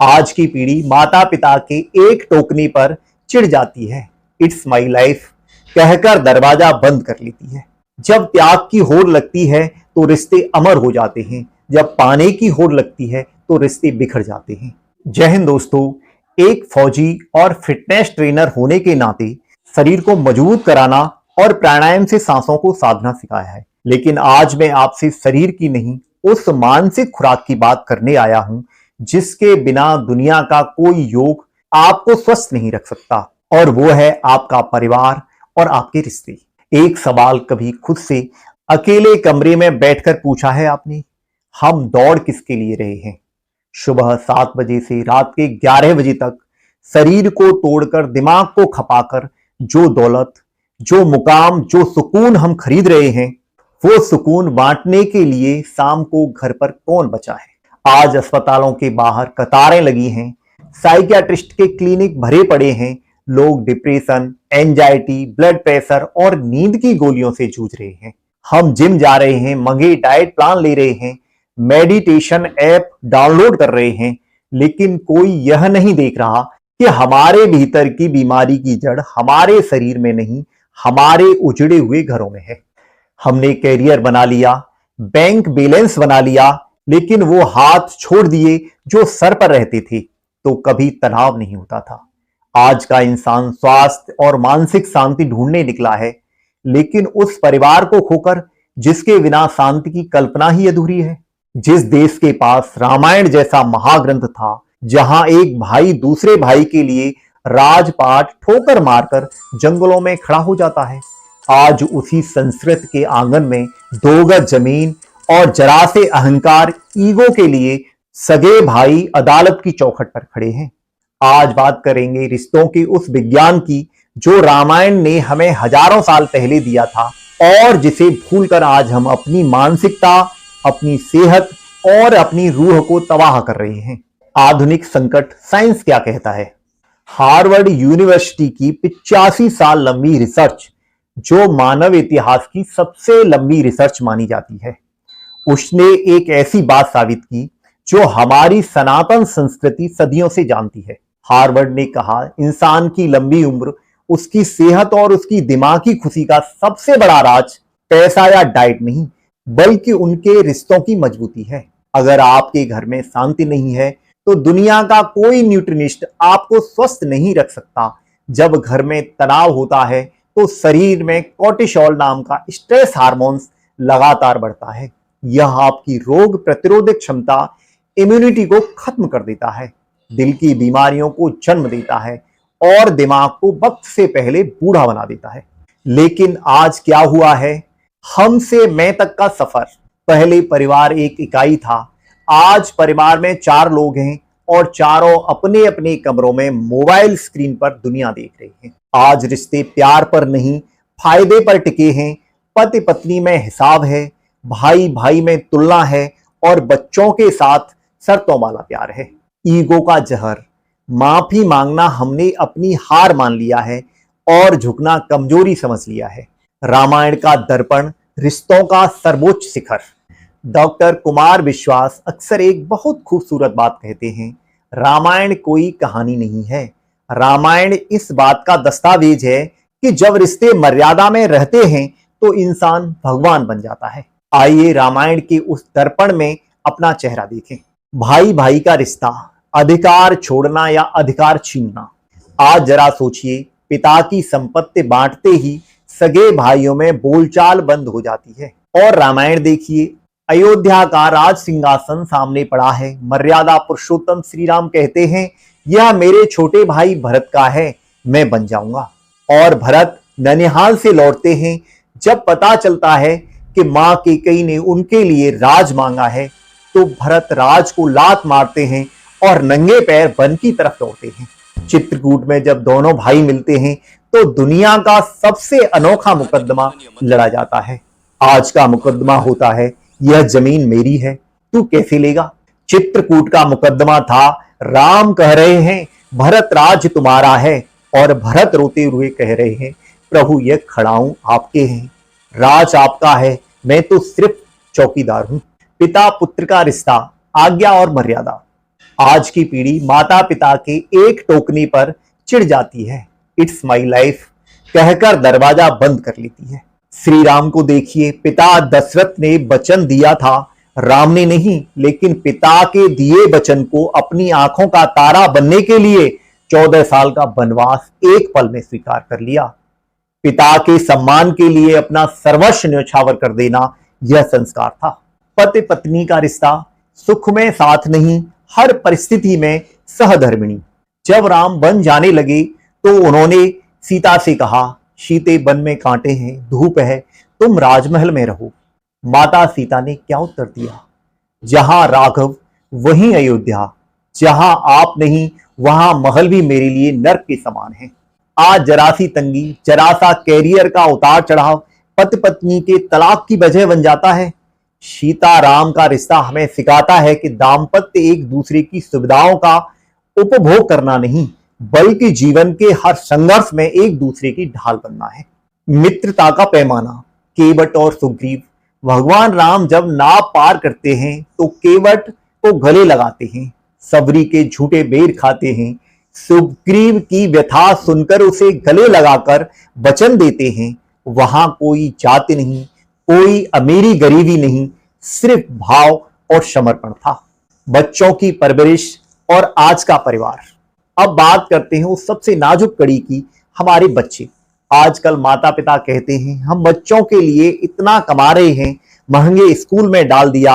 आज की पीढ़ी माता पिता के एक टोकनी पर चिढ़ जाती है। इट्स माई लाइफ कहकर दरवाजा बंद कर लेती है। जब त्याग की होड़ लगती है तो रिश्ते अमर हो जाते हैं, जब पाने की होड़ लगती है तो रिश्ते बिखर जाते हैं। जय हिंद दोस्तों, एक फौजी और फिटनेस ट्रेनर होने के नाते शरीर को मजबूत कराना और प्राणायाम से सांसों को साधना सिखाया है। लेकिन आज मैं आपसे शरीर की नहीं, उस मानसिक खुराक की बात करने आया हूं जिसके बिना दुनिया का कोई योग आपको स्वस्थ नहीं रख सकता, और वो है आपका परिवार और आपके रिश्ते। एक सवाल कभी खुद से अकेले कमरे में बैठकर पूछा है आपने? हम दौड़ किसके लिए रहे हैं? सुबह 7 बजे से रात के 11 बजे तक शरीर को तोड़कर, दिमाग को खपाकर जो दौलत, जो मुकाम, जो सुकून हम खरीद रहे हैं, वो सुकून बांटने के लिए शाम को घर पर कौन बचा है? आज अस्पतालों के बाहर कतारें लगी हैं, साइकियाट्रिस्ट के क्लिनिक भरे पड़े हैं। लोग डिप्रेशन, एंजाइटी, ब्लड प्रेशर और नींद की गोलियों से जूझ रहे हैं। हम जिम जा रहे हैं, महंगे डाइट प्लान ले रहे हैं, मेडिटेशन ऐप डाउनलोड कर रहे हैं, लेकिन कोई यह नहीं देख रहा कि हमारे भीतर की बीमारी की जड़ हमारे शरीर में नहीं, हमारे उजड़े हुए घरों में है। हमने कैरियर बना लिया, बैंक बैलेंस बना लिया, लेकिन वो हाथ छोड़ दिए जो सर पर रहते थे तो कभी तनाव नहीं होता था। आज का इंसान स्वास्थ्य और मानसिक शांति ढूंढने निकला है, लेकिन उस परिवार को खोकर जिसके बिना शांति की कल्पना ही अधूरी है। जिस देश के पास रामायण जैसा महाग्रंथ था, जहां एक भाई दूसरे भाई के लिए राजपाट ठोकर मारकर जंगलों में खड़ा हो जाता है, आज उसी संस्कृत के आंगन में 2 गज जमीन और जरा से अहंकार, ईगो के लिए सगे भाई अदालत की चौखट पर खड़े हैं। आज बात करेंगे रिश्तों के उस विज्ञान की जो रामायण ने हमें हजारों साल पहले दिया था, और जिसे भूलकर आज हम अपनी मानसिकता, अपनी सेहत और अपनी रूह को तबाह कर रहे हैं। आधुनिक संकट साइंस क्या कहता है? हार्वर्ड यूनिवर्सिटी की 85 साल लंबी रिसर्च, जो मानव इतिहास की सबसे लंबी रिसर्च मानी जाती है, उसने एक ऐसी बात साबित की जो हमारी सनातन संस्कृति सदियों से जानती है। हार्वर्ड ने कहा, इंसान की लंबी उम्र, उसकी सेहत और उसकी दिमागी खुशी का सबसे बड़ा राज पैसा या डाइट नहीं, बल्कि उनके रिश्तों की मजबूती है। अगर आपके घर में शांति नहीं है तो दुनिया का कोई न्यूट्रिनिस्ट आपको स्वस्थ नहीं रख सकता। जब घर में तनाव होता है तो शरीर में कोर्टिसोल नाम का स्ट्रेस हार्मोन्स लगातार बढ़ता है। यह आपकी रोग प्रतिरोधक क्षमता, इम्यूनिटी को खत्म कर देता है, दिल की बीमारियों को जन्म देता है और दिमाग को वक्त से पहले बूढ़ा बना देता है। लेकिन आज क्या हुआ है? हम से मैं तक का सफर। पहले परिवार एक इकाई था, आज परिवार में 4 लोग हैं और चारों अपने अपने कमरों में मोबाइल स्क्रीन पर दुनिया देख रहे हैं। आज रिश्ते प्यार पर नहीं, फायदे पर टिके हैं। पति पत्नी में हिसाब है, भाई भाई में तुलना है और बच्चों के साथ शर्तों वाला प्यार है। ईगो का जहर, माफी मांगना हमने अपनी हार मान लिया है और झुकना कमजोरी समझ लिया है। रामायण का दर्पण, रिश्तों का सर्वोच्च शिखर। डॉक्टर कुमार विश्वास अक्सर एक बहुत खूबसूरत बात कहते हैं, रामायण कोई कहानी नहीं है, रामायण इस बात का दस्तावेज है कि जब रिश्ते मर्यादा में रहते हैं तो इंसान भगवान बन जाता है। आइए रामायण के उस दर्पण में अपना चेहरा देखें। भाई भाई का रिश्ता, अधिकार छोड़ना या अधिकार छीनना। आज जरा सोचिए, पिता की संपत्ति बांटते ही सगे भाइयों में बोलचाल बंद हो जाती है। और रामायण देखिए, अयोध्या का राज सिंहासन सामने पड़ा है, मर्यादा पुरुषोत्तम श्री राम कहते हैं, यह मेरे छोटे भाई भरत का है, मैं बन जाऊंगा। और भरत ननिहाल से लौटते हैं, जब पता चलता है कि मां कैकेयी ने उनके लिए राज मांगा है, तो भरत राज को लात मारते हैं और नंगे पैर वन की तरफ दौड़ते हैं। चित्रकूट में जब दोनों भाई मिलते हैं तो दुनिया का सबसे अनोखा मुकदमा लड़ा जाता है। आज का मुकदमा होता है, यह जमीन मेरी है, तू कैसे लेगा? चित्रकूट का मुकदमा था, राम कह रहे हैं भरत राज तुम्हारा है, और भरत रोते हुए कह रहे हैं, प्रभु यह खड़ाऊं आपके हैं, राज आपका है, मैं तो सिर्फ चौकीदार हूं। पिता पुत्र का रिश्ता, आज्ञा और मर्यादा। आज की पीढ़ी माता पिता के एक टोकनी पर चिढ़ जाती है। इट्स माई लाइफ कहकर दरवाजा बंद कर लेती है। श्री राम को देखिए, पिता दशरथ ने वचन दिया था, राम ने नहीं, लेकिन पिता के दिए वचन को अपनी आंखों का तारा बनने के लिए 14 साल का वनवास एक पल में स्वीकार कर लिया। पिता के सम्मान के लिए अपना सर्वस्व न्यौछावर कर देना यह संस्कार था। पति पत्नी का रिश्ता सुख में साथ नहीं, हर परिस्थिति में सहधर्मिणी। जब राम वन जाने लगे तो उन्होंने सीता से कहा, सीते वन में कांटे हैं, धूप है, तुम राजमहल में रहो। माता सीता ने क्या उत्तर दिया, जहां राघव वहीं अयोध्या, जहां आप नहीं वहां महल भी मेरे लिए नर्क के समान है। आज जरा सी तंगी, जरा सा कैरियर का उतार चढ़ाव पति पत्नी के तलाक की वजह बन जाता है। सीता राम का रिश्ता हमें सिखाता है कि दाम्पत्य एक दूसरे की सुविधाओं का उपभोग करना नहीं, बल्कि जीवन के हर संघर्ष में एक दूसरे की ढाल बनना है। मित्रता का पैमाना, केवट और सुग्रीव। भगवान राम जब नाव पार करते हैं तो केवट को गले लगाते हैं, सबरी के झूठे बेर खाते हैं, सुग्रीव की व्यथा सुनकर उसे गले लगाकर वचन देते हैं। वहां कोई जाति नहीं, कोई अमीरी गरीबी नहीं, सिर्फ भाव और समर्पण था। बच्चों की परवरिश और आज का परिवार। अब बात करते हैं उस सबसे नाजुक कड़ी की, हमारे बच्चे। आजकल माता पिता कहते हैं हम बच्चों के लिए इतना कमा रहे हैं, महंगे स्कूल में डाल दिया,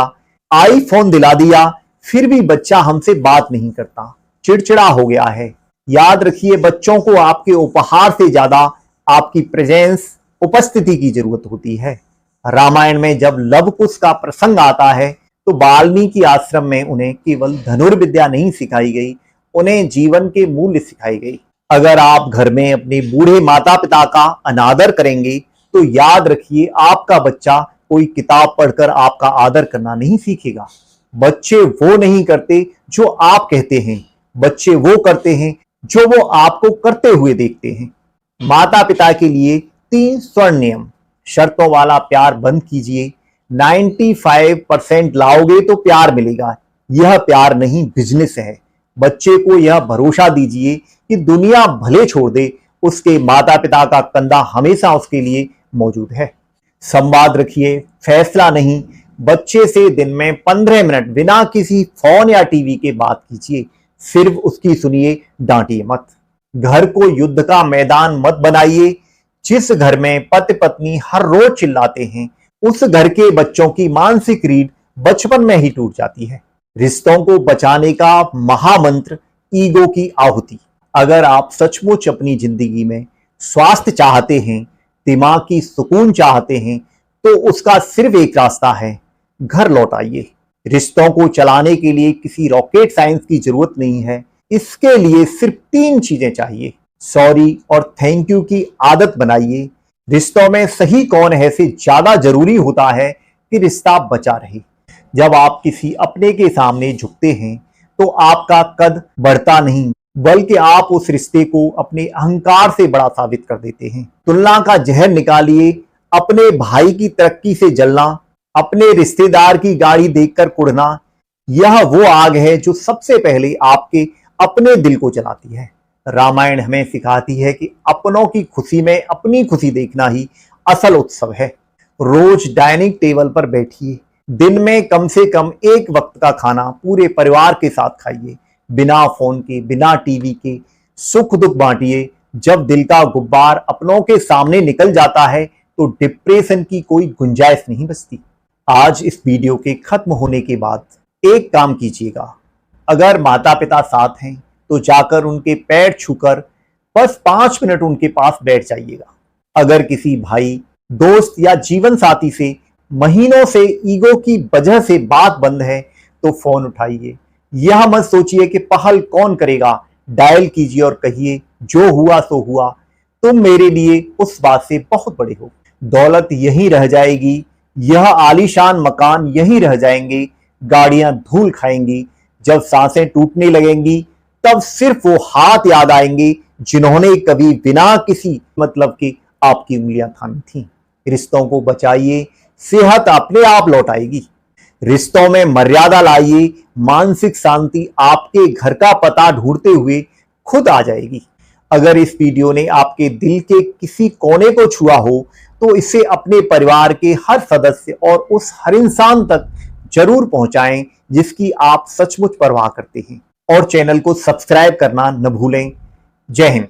आईफोन दिला दिया, फिर भी बच्चा हमसे बात नहीं करता, चिड़चिड़ा हो गया है। याद रखिए, बच्चों को आपके उपहार से ज्यादा आपकी प्रेजेंस, उपस्थिति की जरूरत होती है। रामायण में जब लव कुश का प्रसंग आता है तो वाल्मीकि आश्रम में उन्हें केवल धनुर्विद्या नहीं सिखाई गई, उन्हें जीवन के मूल्य सिखाए गए। अगर आप घर में अपने बूढ़े माता पिता का अनादर करेंगे तो याद रखिए, आपका बच्चा कोई किताब पढ़कर आपका आदर करना नहीं सीखेगा। बच्चे वो नहीं करते जो आप कहते हैं, बच्चे वो करते हैं जो वो आपको करते हुए देखते हैं। माता पिता के लिए 3 स्वर्ण नियम। शर्तों वाला प्यार बंद कीजिए। 95% लाओगे तो प्यार मिलेगा, यह प्यार नहीं बिजनेस है। बच्चे को यह भरोसा दीजिए कि दुनिया भले छोड़ दे, उसके माता पिता का कंधा हमेशा उसके लिए मौजूद है। संवाद रखिए, फैसला नहीं। बच्चे से दिन में 15 मिनट बिना किसी फोन या टीवी के बात कीजिए, सिर्फ उसकी सुनिए, डांटिए मत। घर को युद्ध का मैदान मत बनाइए। जिस घर में पति पत्नी हर रोज चिल्लाते हैं, उस घर के बच्चों की मानसिक रीढ़ बचपन में ही टूट जाती है। रिश्तों को बचाने का महामंत्र, ईगो की आहुति। अगर आप सचमुच अपनी जिंदगी में स्वास्थ्य चाहते हैं, दिमाग की सुकून चाहते हैं, तो उसका सिर्फ एक रास्ता है, घर लौट आइए। रिश्तों को चलाने के लिए किसी रॉकेट साइंस की जरूरत नहीं है। इसके लिए सिर्फ 3 चीजें चाहिए। सॉरी और थैंक यू की आदत बनाइए। रिश्तों में सही कौन है से ज्यादा जरूरी होता है कि रिश्ता बचा रहे। जब आप किसी अपने के सामने झुकते हैं तो आपका कद बढ़ता नहीं, बल्कि आप उस रिश्ते को अपने अहंकार से बड़ा साबित कर देते हैं। तुलना का जहर निकालिए। अपने भाई की तरक्की से जलना, अपने रिश्तेदार की गाड़ी देखकर कुढ़ना, यह वो आग है जो सबसे पहले आपके अपने दिल को जलाती है। रामायण हमें सिखाती है कि अपनों की खुशी में अपनी खुशी देखना ही असल उत्सव है। रोज डाइनिंग टेबल पर बैठिए। दिन में कम से कम एक वक्त का खाना पूरे परिवार के साथ खाइए, बिना फोन के, बिना टीवी के। सुख दुख बांटिए। जब दिल का गुब्बार अपनों के सामने निकल जाता है तो डिप्रेशन की कोई गुंजाइश नहीं बचती। आज इस वीडियो के खत्म होने के बाद एक काम कीजिएगा। अगर माता पिता साथ हैं तो जाकर उनके पैर छूकर बस 5 मिनट उनके पास बैठ जाइएगा। अगर किसी भाई, दोस्त या जीवन साथी से महीनों से ईगो की वजह से बात बंद है तो फोन उठाइए। यह मत सोचिए कि पहल कौन करेगा, डायल कीजिए और कहिए, जो हुआ सो हुआ, तुम मेरे लिए उस बात से बहुत बड़े हो। दौलत यहीं रह जाएगी, यह आलीशान मकान यहीं रह जाएंगे, गाड़ियां धूल खाएंगी। जब सांसें टूटने लगेंगी तब सिर्फ वो हाथ याद आएंगे जिन्होंने कभी बिना किसी मतलब के आपकी उंगलियां थामी थी। रिश्तों को बचाइए, सेहत अपने आप लौट आएगी। रिश्तों में मर्यादा लाइए, मानसिक शांति आपके घर का पता ढूंढते हुए खुद आ जाएगी। अगर इस वीडियो ने आपके दिल के किसी कोने को छुआ हो तो इसे अपने परिवार के हर सदस्य और उस हर इंसान तक जरूर पहुंचाएं जिसकी आप सचमुच परवाह करते हैं। और चैनल को सब्सक्राइब करना न भूलें। जय हिंद।